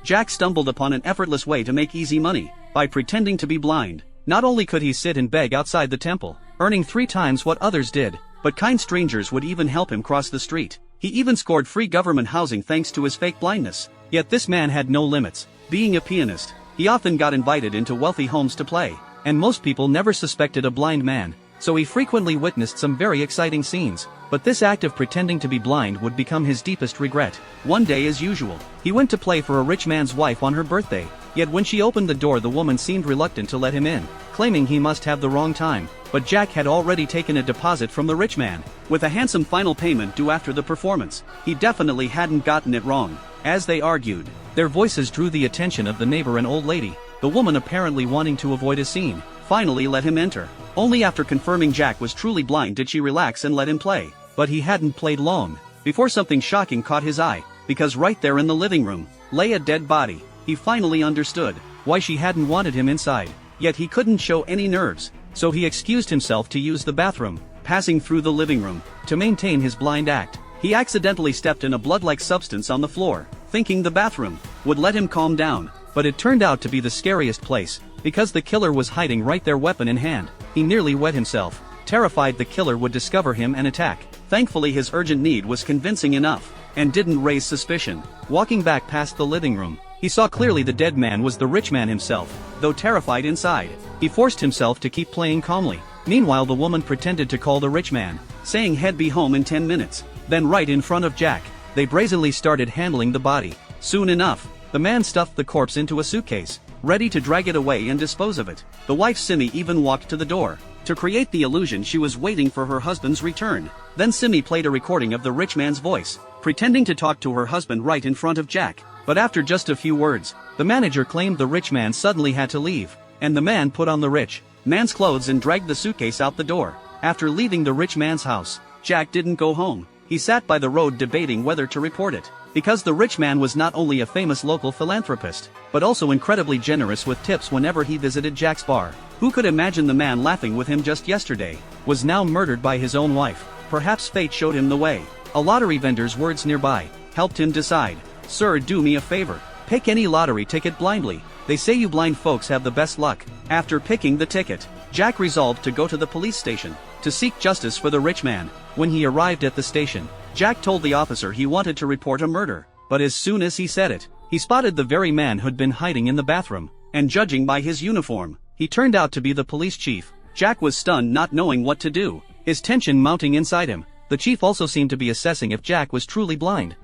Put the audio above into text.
Jack stumbled upon an effortless way to make easy money, by pretending to be blind. Not only could he sit and beg outside the temple, earning 3 times what others did, but kind strangers would even help him cross the street. He even scored free government housing thanks to his fake blindness. Yet this man had no limits. Being a pianist, he often got invited into wealthy homes to play, and most people never suspected a blind man, so he frequently witnessed some very exciting scenes. But this act of pretending to be blind would become his deepest regret. One day, as usual, he went to play for a rich man's wife on her birthday, yet when she opened the door, the woman seemed reluctant to let him in, claiming he must have the wrong time. But Jack had already taken a deposit from the rich man, with a handsome final payment due after the performance. He definitely hadn't gotten it wrong. As they argued, their voices drew the attention of the neighbor, an old lady. The woman, apparently wanting to avoid a scene, finally let him enter. Only after confirming Jack was truly blind did she relax and let him play. But he hadn't played long before something shocking caught his eye, because right there in the living room lay a dead body. He finally understood why she hadn't wanted him inside, yet he couldn't show any nerves, so he excused himself to use the bathroom, passing through the living room. To maintain his blind act, he accidentally stepped in a blood-like substance on the floor, thinking the bathroom would let him calm down, but it turned out to be the scariest place, because the killer was hiding right there, weapon in hand. He nearly wet himself, terrified the killer would discover him and attack. Thankfully his urgent need was convincing enough, and didn't raise suspicion. Walking back past the living room, he saw clearly the dead man was the rich man himself. Though terrified inside, he forced himself to keep playing calmly. Meanwhile the woman pretended to call the rich man, saying he'd be home in 10 minutes. Then right in front of Jack, they brazenly started handling the body. Soon enough, the man stuffed the corpse into a suitcase, ready to drag it away and dispose of it. The wife Simi even walked to the door, to create the illusion she was waiting for her husband's return. Then Simi played a recording of the rich man's voice, pretending to talk to her husband right in front of Jack. But after just a few words, the manager claimed the rich man suddenly had to leave, and the man put on the rich man's clothes and dragged the suitcase out the door. After leaving the rich man's house, Jack didn't go home. He sat by the road debating whether to report it, because the rich man was not only a famous local philanthropist, but also incredibly generous with tips whenever he visited Jack's bar. Who could imagine the man laughing with him just yesterday was now murdered by his own wife? Perhaps fate showed him the way. A lottery vendor's words nearby helped him decide. Sir, do me a favor. Pick any lottery ticket blindly. They say you blind folks have the best luck. After picking the ticket, Jack resolved to go to the police station to seek justice for the rich man. When he arrived at the station, Jack told the officer he wanted to report a murder. But as soon as he said it, he spotted the very man who'd been hiding in the bathroom, and judging by his uniform, he turned out to be the police chief. Jack was stunned, not knowing what to do, his tension mounting inside him. The chief also seemed to be assessing if Jack was truly blind.